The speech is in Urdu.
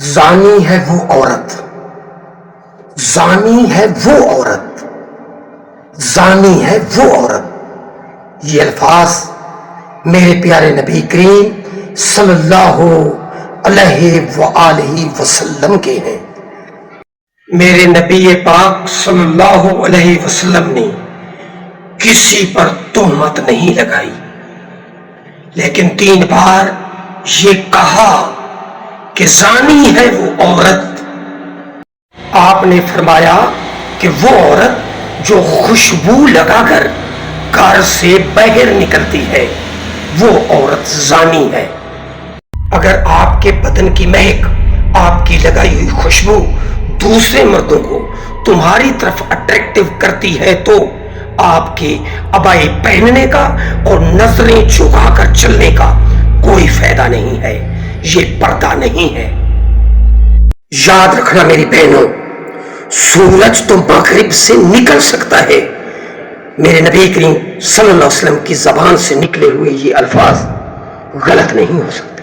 زانی ہے وہ عورت، زانی ہے وہ عورت، زانی ہے وہ عورت۔ یہ الفاظ میرے پیارے نبی کریم صلی اللہ علیہ وآلہ وسلم کے ہیں۔ میرے نبی پاک صلی اللہ علیہ وسلم نے کسی پر تہمت نہیں لگائی، لیکن 3 بار یہ کہا کہ زانی ہے وہ عورت۔ آپ نے فرمایا کہ وہ عورت جو خوشبو لگا کر گھر سے باہر نکلتی ہے وہ عورت زانی ہے۔ اگر آپ کے بدن کی مہک، آپ کی لگائی ہوئی خوشبو دوسرے مردوں کو تمہاری طرف اٹریکٹو کرتی ہے تو آپ کے عبائی پہننے کا اور نظریں جھکا کر چلنے کا کوئی فائدہ نہیں ہے، یہ پردہ نہیں ہے۔ یاد رکھنا میری بہنوں، سورج تو مغرب سے نکل سکتا ہے، میرے نبی کریم صلی اللہ علیہ وسلم کی زبان سے نکلے ہوئے یہ الفاظ غلط نہیں ہو سکتے۔